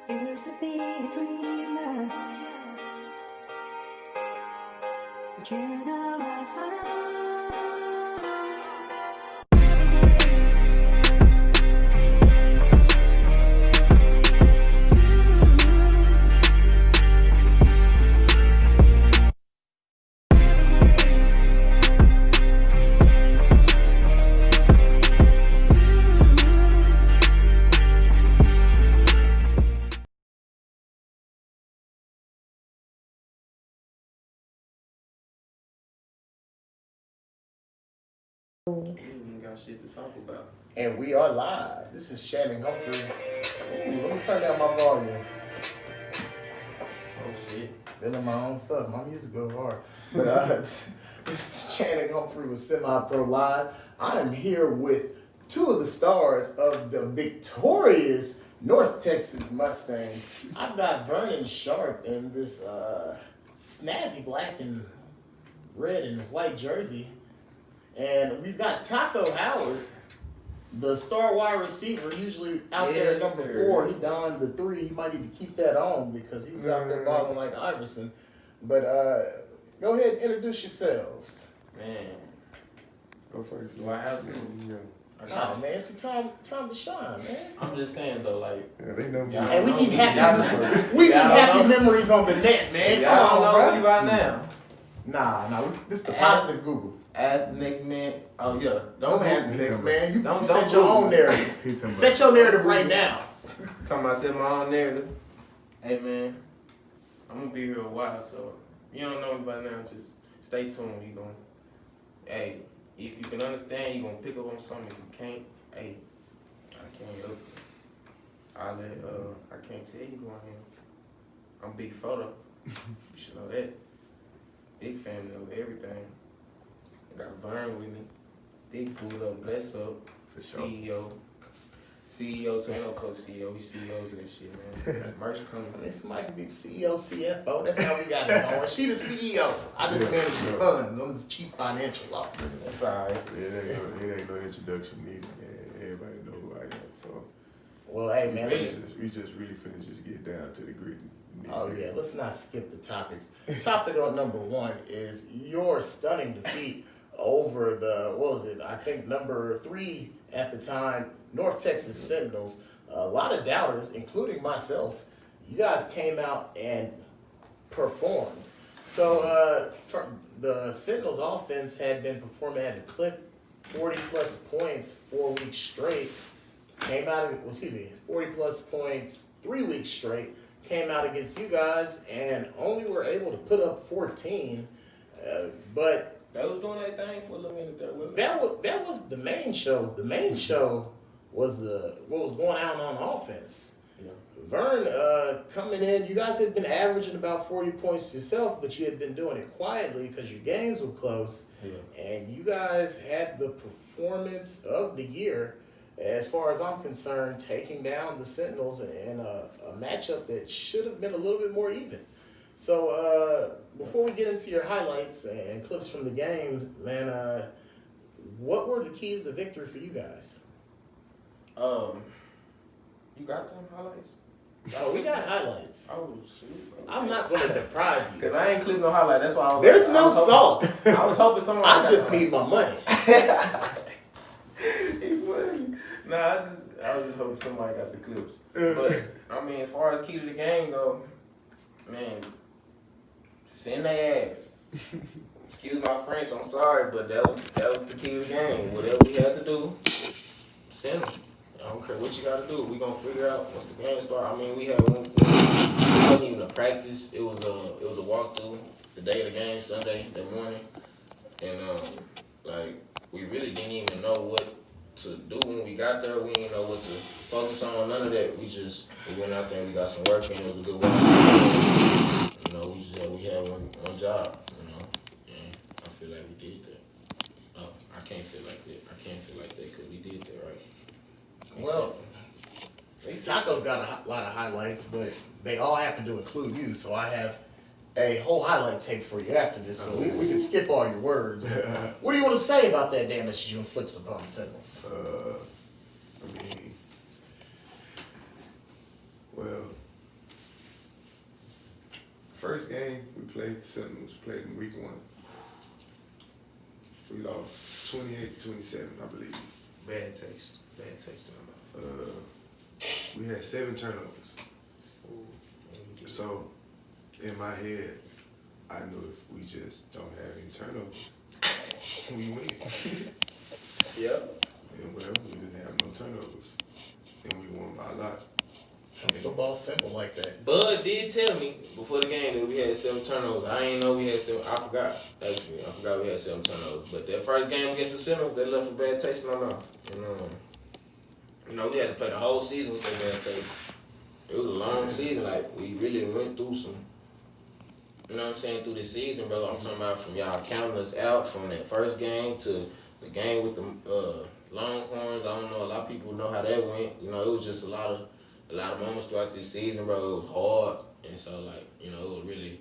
Used to be a dreamer, but you know I found. Got shit to talk about. And we are live. This is Channing Humphrey. Ooh, let me turn down my volume. Oh shit. Feeling my own stuff. My music goes hard. But this is Channing Humphrey with Semi-Pro Live. I am here with two of the stars of the victorious North Texas Mustangs. I've got Vernon Sharp in this snazzy black and red and white jersey. And we've got Taco Howard, the star wide receiver, usually out there at number 4. He donned the 3. He might need to keep that on because he was out there balling like Iverson. But go ahead and introduce yourselves. Man. Go first. Do I have to? Yeah. Oh man, it's time to shine, man. I'm just saying though, like. Yeah, they know me. And we need happy, Y'all memories on the net, man. Y'all Come don't on, know me bro. by now. Nah, this is the positive Google. Ask the next man. Oh yeah. Don't ask the next man. You Don't set your own narrative. Set your narrative right now. Talking about set my own narrative. Hey man, I'm gonna be here a while, so if you don't know me by now, just stay tuned. You gonna, hey, if you can understand, you gonna pick up on something. If you can't, hey, I can't help you. I can't tell you going here. I'm big photo. You should know that. Big family over everything. I got Vern with me. Big boot up, bless up. For sure. CEO to no co-CEO. We CEOs of this shit, man. Merch coming. This might be CEO, CFO. That's how we got it going. She the CEO. I just manage the funds. I'm the chief financial officer. That's all right. It ain't no introduction needed, man. Everybody know who I am. So, Well, hey, man, we listen. just really finna just get down to the gritty. Oh, yeah, let's not skip the topics. Topic on number 1 is your stunning defeat over the, what was it, I think number 3 at the time, North Texas Sentinels. A lot of doubters, including myself. You guys came out and performed. So the Sentinels offense had been performing at a clip, 40-plus points 4 weeks straight. Came out of, 40-plus points 3 weeks straight. Came out against you guys and only were able to put up 14. But They was doing that thing for a little minute there with me. that was the main show. The main show was what was going on offense. Yeah. Vern coming in, you guys had been averaging about 40 points yourself, but you had been doing it quietly because your games were close. Yeah. And you guys had the performance of the year, as far as I'm concerned, taking down the Sentinels in a matchup that should have been a little bit more even. So before we get into your highlights and clips from the game, man, what were the keys to victory for you guys? You got them highlights? Oh, we got highlights. Oh shoot. Okay. I'm not going to deprive you. Cause I ain't clipped no highlight. That's why I was. There's I no was hoping- salt. I was hoping someone. I just need my money. Nah, I was just hoping somebody got the clips. But I mean, as far as key to the game go, man, send their ass. Excuse my French, I'm sorry, but that was the key to the game. Whatever we had to do, send them. I don't care what you got to do. We gonna figure out once the game start. I mean, we had one. It wasn't even a practice. It was a walkthrough the day of the game, Sunday, that morning, and like we really didn't even know what to do when we got there. We didn't know what to focus on, none of that. We went out there and we got some work in. It was a good work. You know, we had one job, you know, and I feel like we did that. Oh, I can't feel like that because we did that, right? Well, Taco's got a lot of highlights, but they all happen to include you, so I have a whole highlight tape for you after this, so we can skip all your words. What do you want to say about that damage you inflicted upon the Sentinels? I mean, well, first game we played the Sentinels, played in week 1. We lost 28-27, I believe. Bad taste in my mouth. We had 7 turnovers. So, in my head, I knew if we just don't have any turnovers, we win. Yep. And well, we didn't have no turnovers. And we won by a lot. Football's simple like that. Bud did tell me before the game that we had 7 turnovers. I ain't know we had 7. I forgot. Actually, I forgot we had 7 turnovers. But that first game against the Sentinels, they left a bad taste in my mouth. You know, we had to play the whole season with that bad taste. It was a long season. Like, we really went through some, you know what I'm saying, through this season, bro. I'm talking about from y'all counting us out from that first game to the game with the Longhorns. I don't know, a lot of people know how that went. You know, it was just a lot of moments throughout this season, bro. It was hard. And so, like, you know, it was really,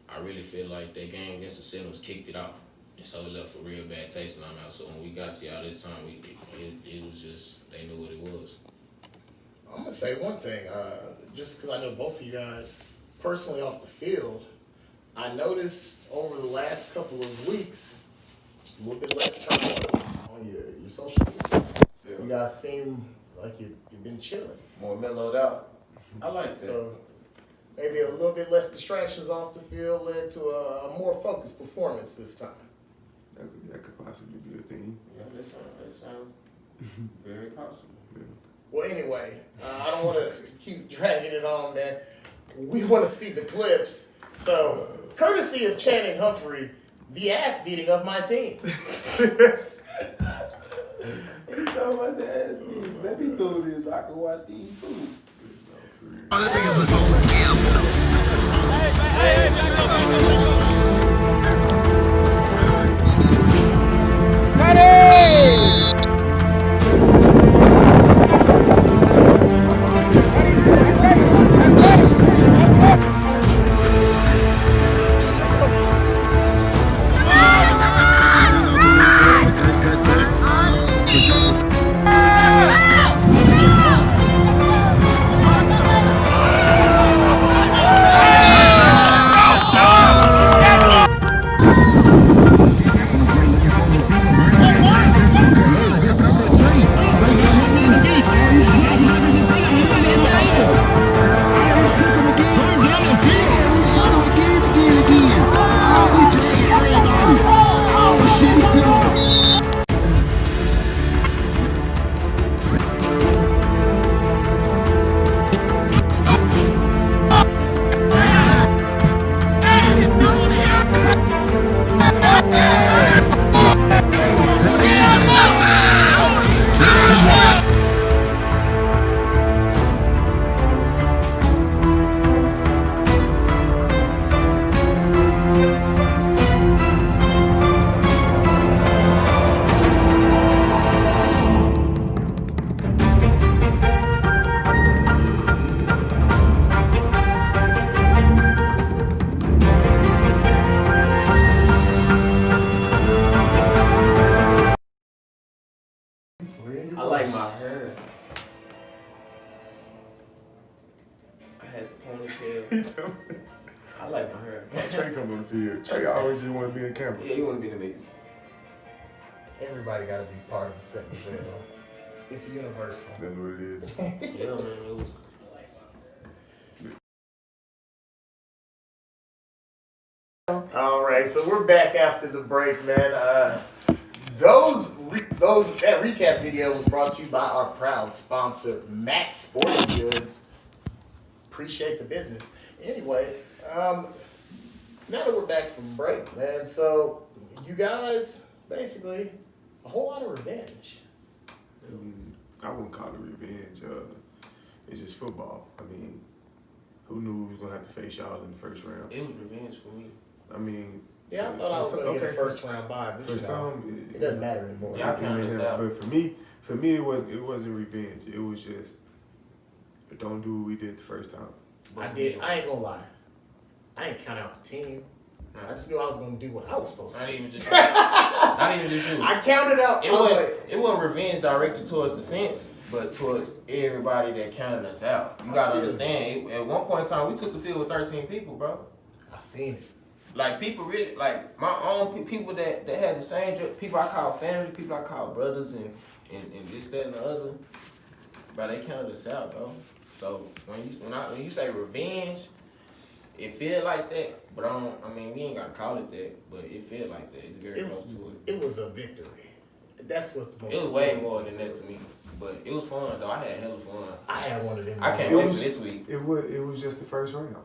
I really feel like that game against the Sentinels kicked it off. And so it left a real bad taste in our mouth. So when we got to y'all this time, it was just, they knew what it was. I'm gonna say one thing, just because I know both of you guys personally off the field, I noticed over the last couple of weeks, just a little bit less turmoil on your social media. Yeah. You guys seem like you've been chilling. More mellowed out. I like that. So maybe a little bit less distractions off the field led to a more focused performance this time. That could possibly be a thing. Yeah, that sounds very possible. Yeah. Well, anyway, I don't want to keep dragging it on, man. We want to see the clips. So, courtesy of Channing Humphrey, the ass beating of my team. You talking about the ass beating? Let me do this. I can watch these too. I like my hair. I had the ponytail. I like my hair. Trey come on the field. Trey always just want to be in camera. Yeah, you want to be the mix. Everybody got to be part of the second zero. It's universal. That's what it is. Yeah, man. It was. All right, so we're back after the break, man. That recap video was brought to you by our proud sponsor, Max Sporting Goods. Appreciate the business. Anyway, now that we're back from break, man, so you guys basically a whole lot of revenge. I wouldn't call it revenge. It's just football. I mean, who knew we was gonna have to face y'all in the first round? It was revenge for me. I mean, Yeah, I thought I was going to get a first round bye, but for you know, some, it doesn't matter anymore. Yeah, I counted this out. But for me, it wasn't revenge. It was just don't do what we did the first time. I ain't gonna lie. I ain't count out the team. I just knew I was gonna do what I was supposed to Not do. even just you. I counted out. It wasn't revenge directed towards the Saints, but towards everybody that counted us out. You gotta understand. At one point in time, we took the field with 13 people, bro. I seen it. Like people really like my own people that had the same people I call family, people I call brothers, and this that and the other. Bro, they counted us out, bro. So when you say revenge, it feel like that, but I mean we ain't gotta call it that, but it feel like that. It's very close to it. It was a victory. That's what's the most. It was way more than that to me, but it was fun though. I had hella fun. I had one of them. I can't wait for this week. It was just the first round.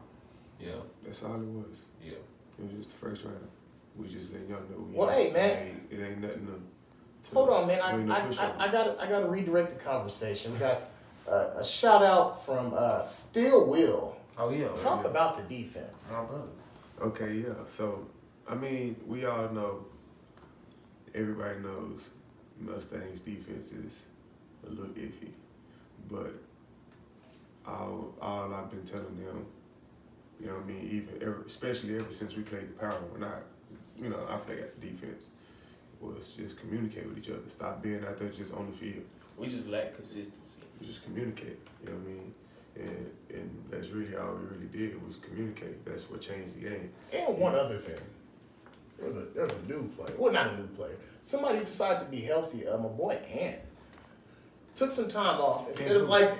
Yeah. That's all it was. Yeah. It was just the first round. We just let y'all know. Well, hey, man. It ain't nothing to Hold on, man. I gotta redirect the conversation. We got a shout out from Still Will. Oh yeah. Talk about the defense. My brother. Okay, yeah. So, I mean, we all know. Everybody knows Mustang's defense is a little iffy, but all I've been telling them, you know what I mean, especially ever since we played the power when I played at the defense, was just communicate with each other. Stop being out there just on the field. We just lack consistency. We just communicate, you know what I mean? And that's really all we really did was communicate. That's what changed the game. And one other thing. There's a new player. Well, not a new player. Somebody decided to be healthy. My boy Ant took some time off instead of like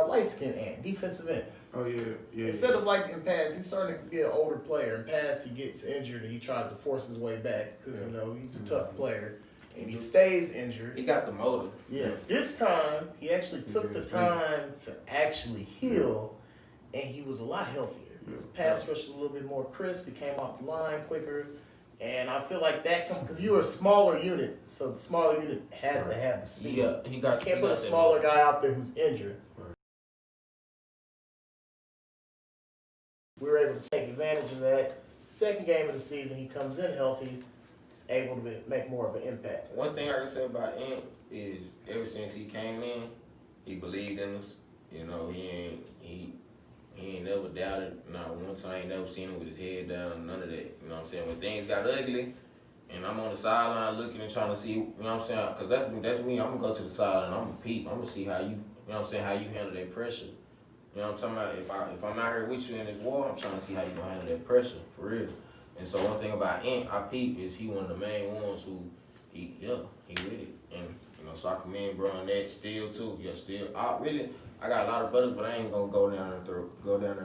light skinned Ant, defensive end. Oh yeah. Instead of like in pass, he's starting to be an older player. In pass, he gets injured and he tries to force his way back because he's a tough player and he stays injured. He got the motor. Yeah. This time he actually took the time to actually heal, and he was a lot healthier. His pass rush was a little bit more crisp. He came off the line quicker. And I feel like that because you're a smaller unit, so the smaller unit has to have the speed. Yeah, you can't put a smaller guy out there who's injured. Right. We were able to take advantage of that. Second game of the season, he comes in healthy. He's able to make more of an impact. One thing I can say about Ant is ever since he came in, he believed in us. You know, he ain't never doubted. Not one time, I ain't never seen him with his head down, none of that. You know what I'm saying? When things got ugly, and I'm on the sideline looking and trying to see, you know what I'm saying? Because that's me. I'm going to go to the sideline. I'm going to peep. I'm going to see how you know what I'm saying, how you handle that pressure. You know what I'm talking about? If I'm out here with you in this war, I'm trying to see how you going to handle that pressure, for real. And so one thing about Ant, I peep, is he one of the main ones who, he with it. And, so I commend bro on that still, too. Yeah, still. I got a lot of brothers, but I ain't gonna go down there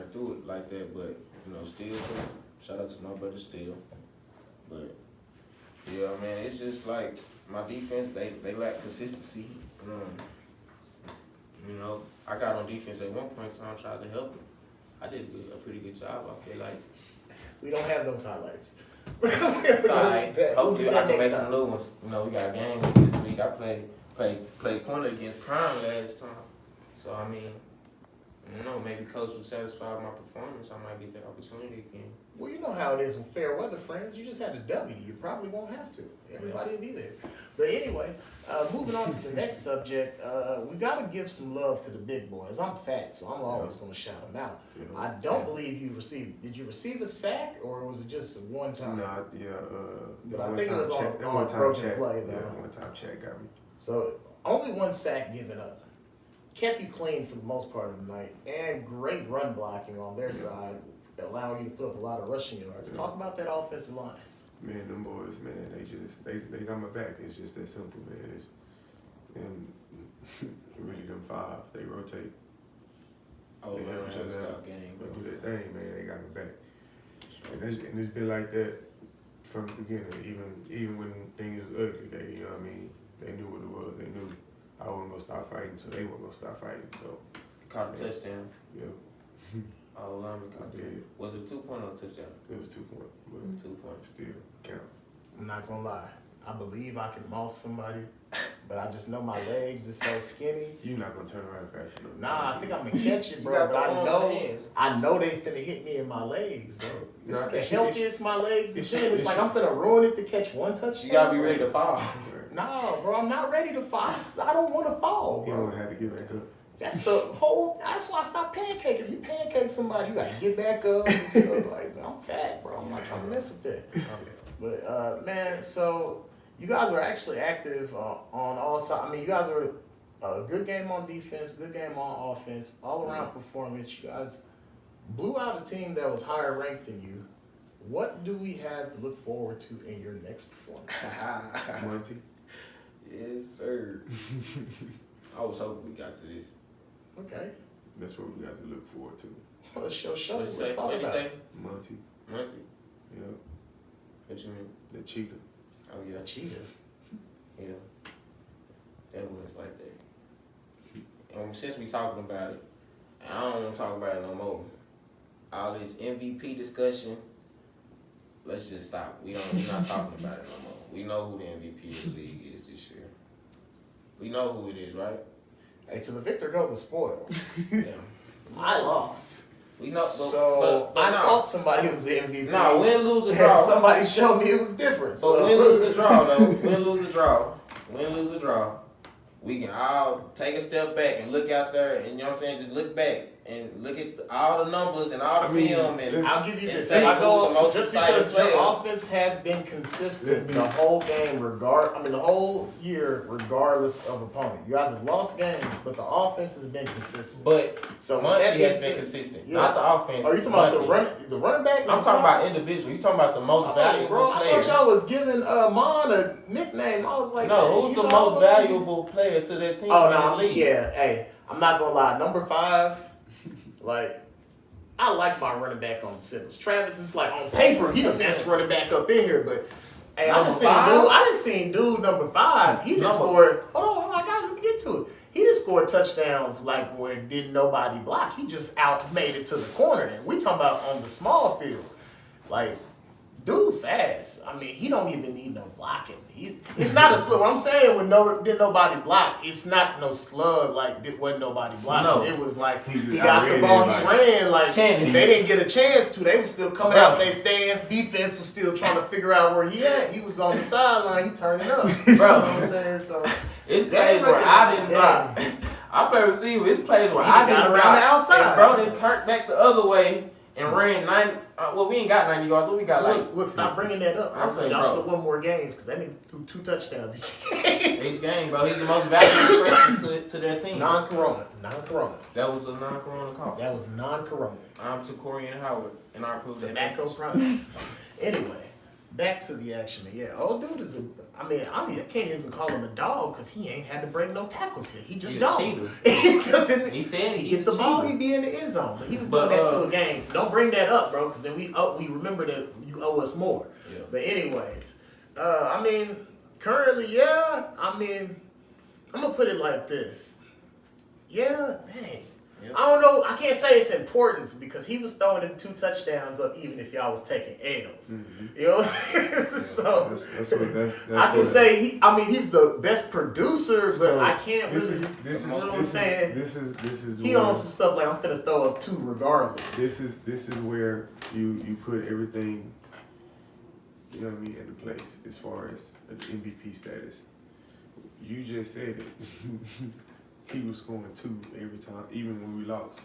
and through it like that. But still too. Shout out to my brother still. But yeah, man, it's just like my defense. They lack consistency. I got on defense at one point in time, tried to help him. I did a pretty good job. I feel like we don't have those highlights. It's all right. Hopefully, I can make some new ones. We got a game this week. I played corner against Prime last time. So, I mean, I don't know, maybe Coach was satisfied with my performance. I might get that opportunity again. Well, you know how it is with fair weather friends. You just had a W. You probably won't have to. Everybody will be there. But anyway, moving on to the next subject, we got to give some love to the big boys. I'm fat, so I'm always going to shout them out. Yeah. I don't believe did you receive a sack, or was it just one time? Nah, yeah. But I think it was on a broken play, though. Yeah, one time Chad got me. So, only one sack given up. Kept you clean for the most part of the night, and great run blocking on their side, allowing you to put up a lot of rushing yards. Talk about that offensive line. Man, them boys, man, they got my back. It's just that simple, man. And really them five, they rotate. Oh, they help each other out. Game, They do their thing, man. They got my back. And it's been like that from the beginning. Even when things was ugly, they they knew what it was. They knew I wasn't gonna stop fighting, so they weren't gonna stop fighting. So caught a touchdown. Yeah. Oh, caught a touchdown. Was it 2-point or touchdown? It was 2 point. But 2 points. Still counts. I'm not gonna lie. I believe I can mouse somebody, but I just know my legs is so skinny. You're not gonna turn around fast enough. Nah, I think I'm gonna catch it, bro. But I know they finna hit me in my legs, bro. This is the healthiest my legs have been. It's like I'm finna ruin it to catch one touchdown. You gotta be ready to fall. No, bro, I'm not ready to fall. I don't want to fall, bro. You don't have to get back up. That's why I stopped pancaking. You pancake somebody, you gotta get back up and stuff. Like, I'm fat, bro. I'm not trying to mess with that. But man, so you guys were actually active on all sides. I mean, you guys were a good game on defense, good game on offense, all around performance. You guys blew out a team that was higher ranked than you. What do we have to look forward to in your next performance? Monty. Yes, sir. I was hoping we got to this. Okay. That's what we got to look forward to. Well, let's show. What you Let's say? talk What you about say? it. Monty. Muncie. Yep. What you mean? The cheetah. Oh yeah, Cheetah. yeah. That was like that. And since we talking about it, I don't want to talk about it no more. All this MVP discussion, let's just stop. We're not talking about it no more. We know who the MVP of the league is this year. We know who it is, right? Hey, to the victor go the spoils. Yeah. I lost. We know, but I no. thought somebody was the MVP. No, win, lose, or And draw. somebody showed me it was different. But So win, lose, or draw, though. Win, lose, or draw. Win, lose, or draw. We can all take a step back and look out there, and you know what I'm saying? Just look back and look at all the numbers and all the film. And I'll give you and this. say If I who's go the most just exciting because your player. offense has been consistent the whole game, the whole year, regardless of opponent. You guys have lost games, but the offense has been consistent. But So Muncie that has being been said- consistent, Yeah. not the offense. Are you talking about Muncie. the running back? I'm talking about individual. You talking about the most valuable bro, I player. thought y'all was giving Mon a nickname. I was like, No, man, who's you the know most what? valuable player to their team Oh in no, this league? yeah. Hey, I'm not gonna lie. Number 5, like, I like my running back on the Simmons. Travis is like on paper, he the best running back up in here, but hey, Number five? I done seen dude number 5. He just scored. Hold on, I got let me get to it. He just scored touchdowns like when didn't nobody block. He just out made it to the corner, and we talking about on the small field, like. Dude fast. I mean, he don't even need no blocking. It's not a slug. What I'm saying when didn't nobody block, it's not no slug like wasn't nobody blocking. No. It was like He just he got the outran ball, he everybody. ran like Channing. they didn't get a chance to. They was still coming Bro. out their stance. Defense was still trying to figure out where he at. He was on the sideline. He turning up. Bro. You know what I'm saying? So It's plays where I didn't block. I play receiver. It's plays where I He got didn't around block. the outside. And bro then turned back the other way and ran 90. Well, we ain't got 90 yards. What we got like Look, stop bringing that up. I'm saying, y'all bro. should have won more games because that nigga threw 2 touchdowns each game. each game, bro. He's the most valuable expression to their team. Non-corona. That was a non-corona call. That was non-corona. I'm to Corey and Howard, and I approve that Tobacco message. products. Anyway, back to the action. Yeah, old dude is I can't even call him a dog because he ain't had to break no tackles yet. He just He's a don't. cheater. He just He said he he's get the a ball, cheater. he be in the end zone. But he was But, doing that to a game. So don't bring that up, bro, because then we remember that you owe us more. Yeah. But anyways, currently, yeah. I'm gonna put it like this. Yeah, dang. Yeah. I don't know. I can't say it's importance because he was throwing them 2 touchdowns up even if y'all was taking L's. Mm-hmm. You know, so That's I can what- say he's the best producer, but So, I can't this really. is you know what I'm saying? This is He where, on some stuff like I'm gonna throw up 2 regardless. this is where you put everything, you know what I mean, into place as far as an MVP status. You just said it. He was scoring 2 every time, even when we lost.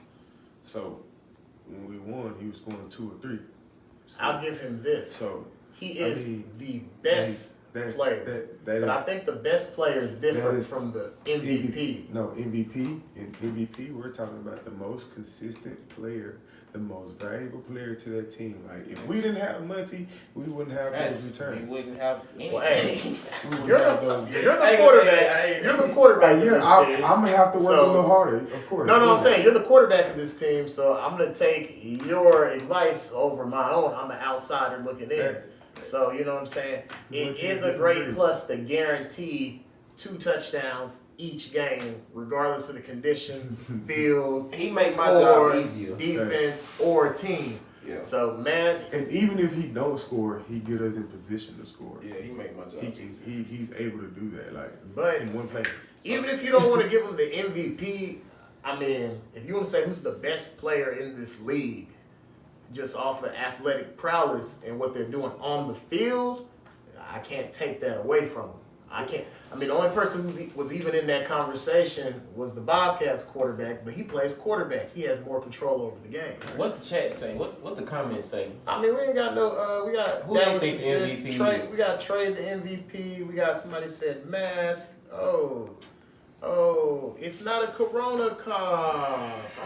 So when we won, he was scoring 2 or 3. So, I'll give him this. so He is mean, the best that's player. that But I is think the best player is different is from the MVP. No, MVP and MVP. We're talking about the most consistent player, the most valuable player to that team. Like if we didn't have Muncie, we wouldn't have those Facts. returns. We wouldn't have anything. Well, hey, We wouldn't you're have the those. quarterback. You're the quarterback of Yeah, this I'm team. gonna have to work So- a little harder, of course. No, Yeah. I'm saying you're the quarterback of this team, so I'm gonna take your advice over my own. I'm an outsider looking in. Facts. So you know what I'm saying? It Muncie is is a different great breed. plus to guarantee 2 touchdowns each game, regardless of the conditions, field, He make my score, job easier. defense, or team. Yeah. So man, And even if he don't score, he get us in position to score. Yeah, he make my job. He can. He's able to do that. Like But in one play. even if you don't want to give him the MVP, if you want to say who's the best player in this league, just off of athletic prowess and what they're doing on the field, I can't take that away from them. I can't. The only person who was even in that conversation was the Bobcats quarterback, but he plays quarterback. He has more control over the game. What the chat say? What the comments say? We ain't got no. We got Who they Dallas think the assists. MVP Trey, is? we got Trey the MVP. We got somebody said mask. Oh, it's not a corona cough.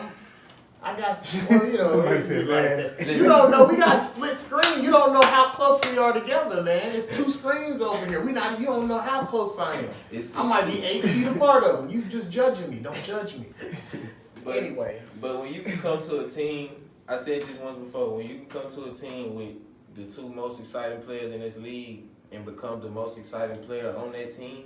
I got, well, you know, Somebody it'd be said like last. that. You don't know. We got split screen. You don't know how close we are together, man. It's 2 screens over here. You don't know how close I am. It's I might be 8 feet apart of them. You just judging me. Don't judge me. But, Anyway. But when you can come to a team, I said this once before, when you can come to a team with the 2 most exciting players in this league and become the most exciting player on that team,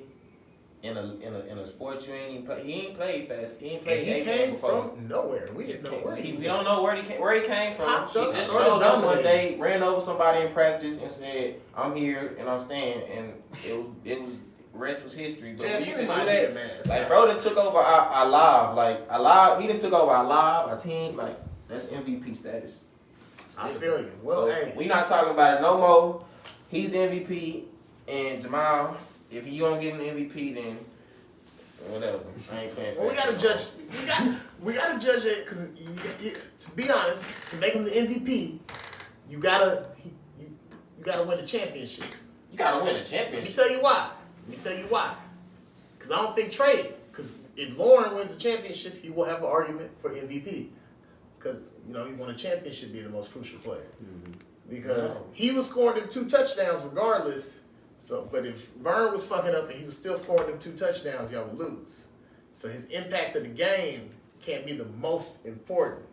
in a sport you ain't even play. He ain't played fast. He ain't played. He came from nowhere. We didn't know where he was. We don't know where he came from. Popped He up, just started showed up one dominating. day, ran over somebody in practice, and said, "I'm here and I'm staying." And it was rest was history. But when you can do that, like bro, that took over our live. Like our live, he done took over our live, our team. Like that's MVP status. I feel you. Well, So hey. we not talking about it no more. He's the MVP, and Jamal, if you don't get an MVP, then whatever. I ain't playing. Well, we gotta judge. We gotta judge it because, to be honest, to make him the MVP, you gotta win the championship. You gotta win a Let me championship. tell you why. Because I don't think Trey. Because if Lauren wins the championship, he will have an argument for MVP. Because he won a championship being the most crucial player. Mm-hmm. Because he was scoring them 2 touchdowns regardless. So, but if Vern was fucking up and he was still scoring them 2 touchdowns, y'all would lose. So his impact of the game can't be the most important.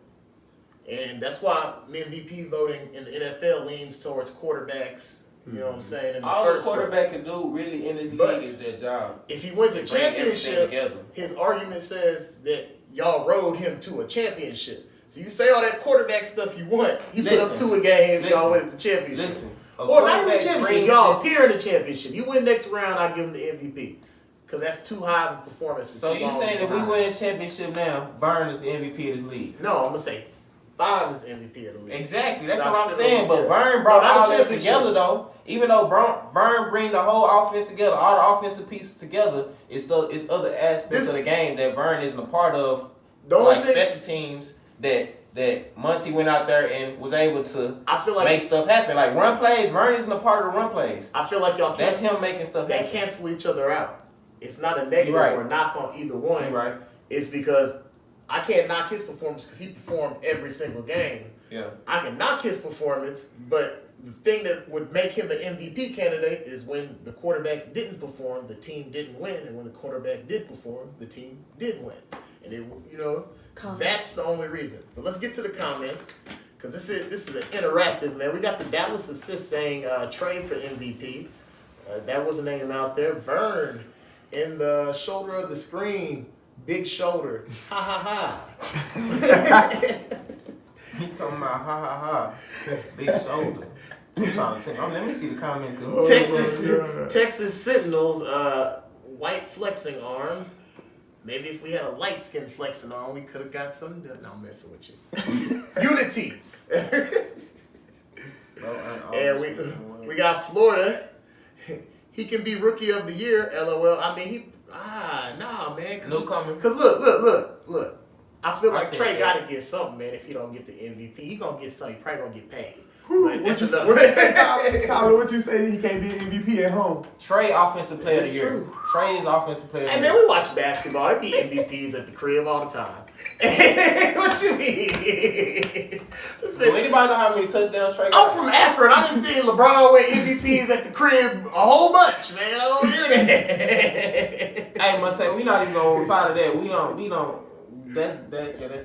And that's why MVP voting in the NFL leans towards quarterbacks. You know what I'm saying? All the quarterback can do really in this league is their job. If he wins a Bring everything championship, together. his argument says that y'all rode him to a championship. So you say all that quarterback stuff you want. He put up 2 a game, y'all win the championship. Listen, Or not even the championship, brings y'all this- appear in the championship. You win next round, I give him the MVP. Because that's too high of a performance for So too you long saying if we behind. win a championship now, Vern is the MVP of this league? No, I'm going to say 5 is the MVP of the league. Exactly, that's So what I'm I'm saying, saying. But yeah. Vern brought No, not a all that championship. together though. Even though Vern bring the whole offense together, all the offensive pieces together, it's other aspects of the game that Vern isn't a part of. The only Like thing, special teams that Monty went out there and was able to I feel like make stuff happen. Like run plays, Vern isn't a part of the run plays. I feel like y'all That's can't, him making stuff they happen. cancel each other out. It's not a negative You're right. or a knock on either one. You're right. It's because I can't knock his performance because he performed every single game. Yeah. I can knock his performance, but the thing that would make him the MVP candidate is when the quarterback didn't perform, the team didn't win, and when the quarterback did perform, the team did win. And it, that's the only reason. But let's get to the comments because this is an interactive, man. We got the Dallas assist saying Trey for MVP. That was a name out there. Vern in the shoulder of the screen, big shoulder. Ha ha ha. He talking about ha ha ha, big shoulder. Let me see the comment. Texas Sentinels, white flexing arm. Maybe if we had a light skin flexing arm, we could have got something done. No, I'm messing with you. Unity. And we got Florida. He can be rookie of the year, LOL. I mean, nah, man. Newcomer. Because look. I feel I like see Trey that. got to get something, man. If he don't get the MVP, he gonna get something. He probably gonna get paid. What you say, Tyler? What you say? He can't be an MVP at home. Trey offensive player of That's the year. true. Trey is offensive player of Hey the man, year. we watch basketball. It be MVPs at the crib all the time. What you mean? Do anybody know how many touchdowns Trey I'm got? from Akron. I done seen LeBron with MVPs at the crib a whole bunch, man. I don't hear that. Hey, Monte, we not even gonna reply to that. We don't. That's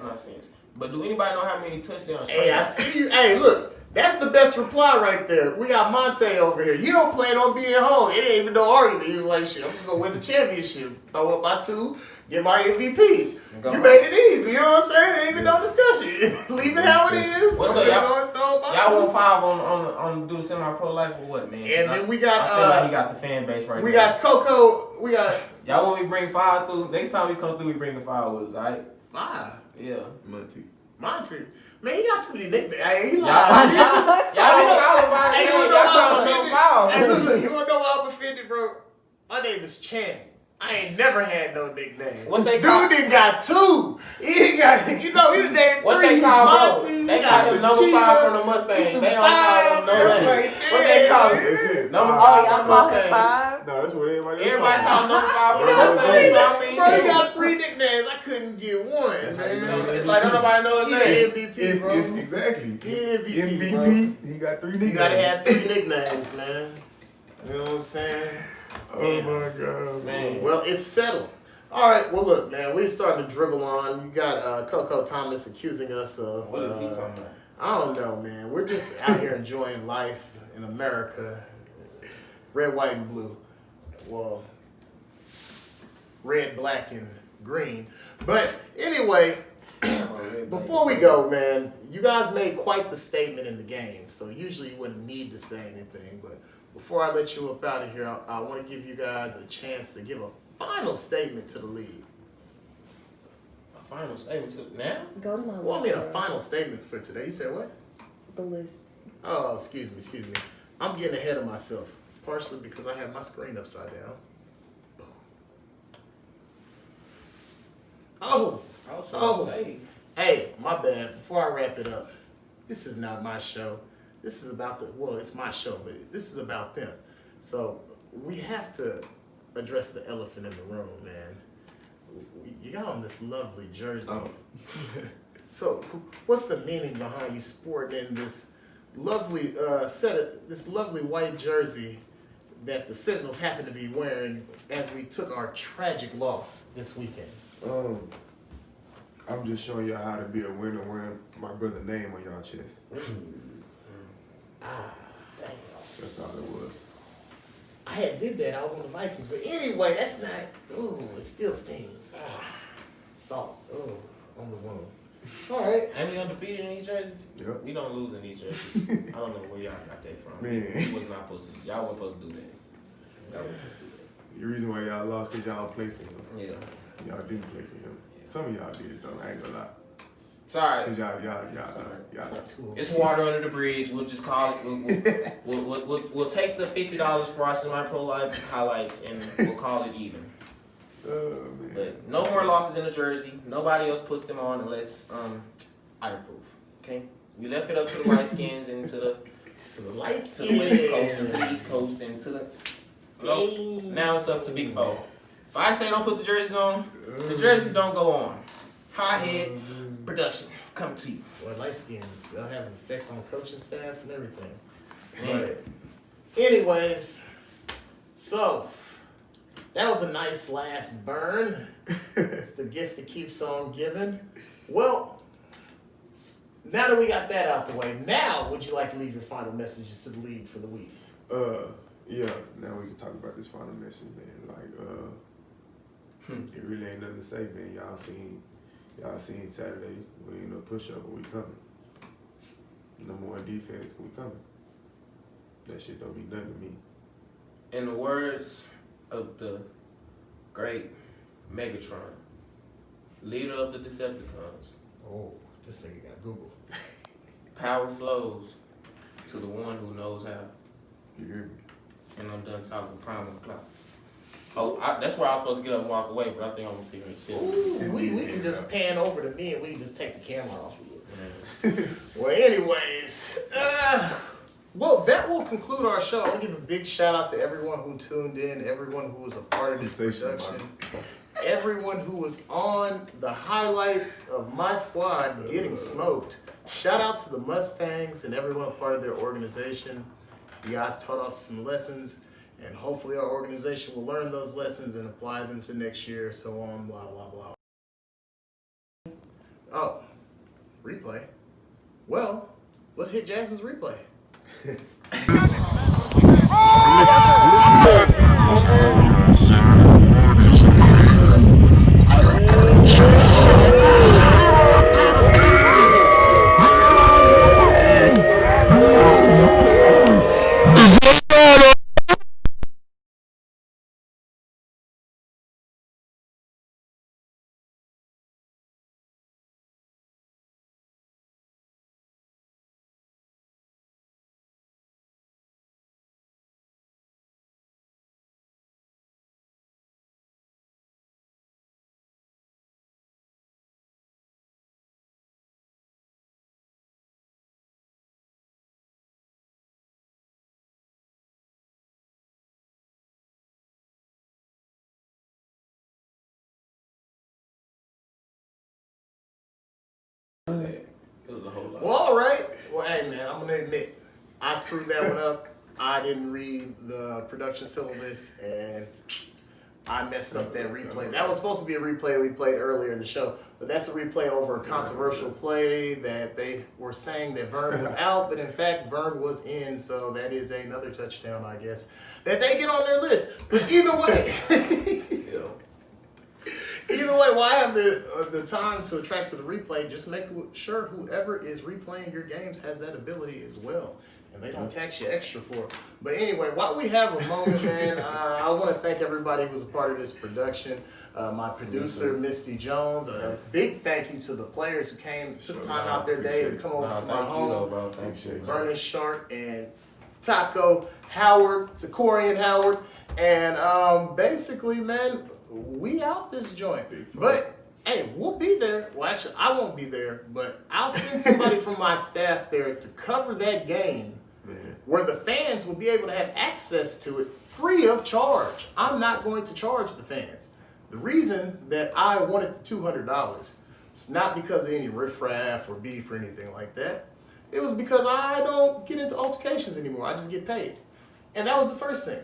nonsense. But do anybody know how many touchdowns? Trey Hey, I got? see you. Hey, look. That's the best reply right there. We got Monte over here. You don't plan on being home. It ain't even no argument. He was like, shit, I'm just going to win the championship. Throw up my 2, get my MVP. Go. You made it easy. You know what I'm saying? There ain't even no discussion. Leave it how it is. What's I'm up, gonna y'all? go and throw up my Y'all 2. want 5 on do semi-pro life or what, man? And then we got, I feel like he got the fan base right we there. got Coco. We got Y'all want me to bring 5 through? Next time we come through, we bring the 5 with us, all right? 5. Yeah. Monty. Monte. Man, he got too many nicknames. Hey, he Y'all lied. know I was about Hey, to you wanna know why I'm offended? foul. Hey, look, you wanna know why I'm offended, bro? My name is Channing. I ain't never had no nickname. What they Dude call- done got two. He got, he done named What three. they call Monty, bro? They call him number 5 from the Mustang. They don't call him no name. What they call him? That's it. Number 5 Five. from the Y'all call him Mustang. 5? No, that's what everybody else Everybody calls call number 5 from the Yeah, Mustang. So I mean, Bro, he shoot. got 3 nicknames. I couldn't get one. That's how you know man. that. It's like don't nobody know his He name. the MVP, It's bro. exactly. MVP, MVP. He got 3 nicknames. You gotta have 3 nicknames, man. You know what I'm saying? Oh my God, Man. Well, it's settled. All right. Well, look, man, we're starting to dribble on. You got Coco Thomas accusing us of. What is he talking about? I don't know, man. We're just out here enjoying life in America. Red, white, and blue. Well, red, black, and green. But anyway, before we go, man, you guys made quite the statement in the game. So usually you wouldn't need to say anything. But before I let you up out of here, I want to give you guys a chance to give a final statement to the league. A final statement to now? Go to my Well, I list. mean, a final statement for today. You said what? The list. Oh, excuse me. I'm getting ahead of myself, partially because I have my screen upside down. Oh, I was trying Oh. to say. hey, my bad. Before I wrap it up, this is not my show. This is about it's my show, but this is about them. So we have to address the elephant in the room, man. You got on this lovely jersey. Oh. So, what's the meaning behind you sporting this lovely this lovely white jersey that the Sentinels happen to be wearing as we took our tragic loss this weekend? I'm just showing y'all how to be a winner wearing my brother's name on y'all chest. Damn. That's all it was. I had did that. I was on the Vikings, but anyway, that's not. Ooh, it still stings. Salt. Ooh, on the wound. All right. Ain't we undefeated in these jerseys? Yep. We don't lose in these jerseys. I don't know where y'all got that from. Man. We was not supposed to. Y'all weren't supposed to do that. Y'all weren't supposed to do The reason why y'all lost because y'all don't play for him. that. Yeah. Y'all didn't play for him. Some of y'all did though. I ain't gonna lie. Sorry. Cause y'all. It's water under the bridge. We'll just call it. We'll take the $50 for our semi-pro life highlights and we'll call it even. Oh man. But no more losses in the jersey. Nobody else puts them on unless I approve. Okay. We left it up to the white skins and to the light to the west coast and to the east coast and to the. Nope. Now it's up to Big Four. If I say don't put the jerseys on, the jerseys don't go on. High head production coming to you. Well, light skins, they'll have an effect on coaching staffs and everything. But anyways, so that was a nice last burn. It's the gift that keeps on giving. Well, now that we got that out the way, now would you like to leave your final messages to the league for the week? Yeah. Now we can talk about this final message, man. Like, it really ain't nothing to say, man. Y'all seen Saturday. We ain't no push up, but we coming. Number 1 defense, we coming. That shit don't mean nothing to me. In the words of the great Megatron, leader of the Decepticons, Oh, this nigga got Google. power flows to the one who knows how. You hear me? And I'm done talking prime on the clock. Oh, that's where I was supposed to get up and walk away, but I think I'm gonna sit here and sit. Ooh, we can just pan over to me and we can just take the camera off of you. Well, anyways, well, that will conclude our show. I want to give a big shout out to everyone who tuned in, everyone who was a part of this Sensational, production, everyone who was on the highlights of my squad getting smoked. Shout out to the Mustangs and everyone a part of their organization. You guys taught us some lessons, and hopefully our organization will learn those lessons and apply them to next year, so on, blah, blah, blah. Oh, replay. Well, let's hit Jasmine's replay. Well, all right. Well, hey, man, I'm going to admit, I screwed that one up. I didn't read the production syllabus, and I messed up that replay. That was supposed to be a replay we played earlier in the show, but that's a replay over a controversial play that they were saying that Vern was out, but in fact, Vern was in, so that is another touchdown, I guess, that they get on their list. But either way, either way, while I have the time to attract to the replay, just make sure whoever is replaying your games has that ability as well. And they don't tax you extra for it. But anyway, while we have a moment, man, I want to thank everybody who was a part of this production. My producer, Misty Jones. A big thank you to the players who took time out their day to come over to my home. Vernon Sharp and Taco Howard, Decorian Howard. And basically, man, we out this joint. But hey, we'll be there. Well, actually, I won't be there, but I'll send somebody from my staff there to cover that game where the fans will be able to have access to it free of charge. I'm not going to charge the fans. The reason that I wanted the $200, it's not because of any riffraff or beef or anything like that. It was because I don't get into altercations anymore. I just get paid. And that was the first thing.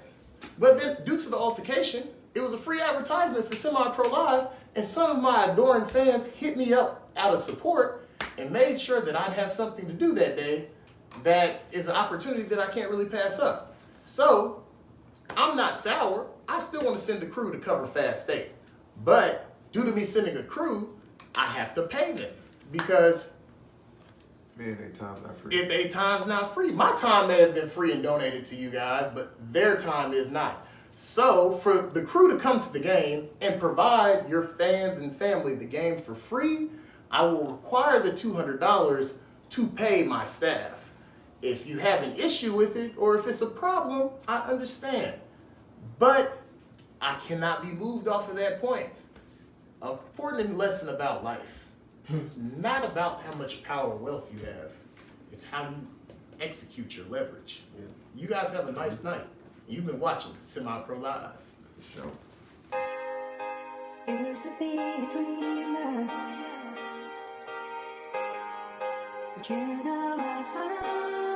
But then, due to the altercation, it was a free advertisement for Semi-Pro Live, and some of my adoring fans hit me up out of support and made sure that I'd have something to do that day that is an opportunity that I can't really pass up. So, I'm not sour. I still want to send a crew to cover Fast State. But due to me sending a crew, I have to pay them because their time's not free. Their time's not free. My time may have been free and donated to you guys, but their time is not. So for the crew to come to the game and provide your fans and family the game for free, I will require the $200 to pay my staff. If you have an issue with it or if it's a problem, I understand. But I cannot be moved off of that point. An important lesson about life. It's not about how much power or wealth you have. It's how you execute your leverage. You guys have a nice night. You've been watching Semi-Pro Live. Show. Used to be a dreamer, but you know I found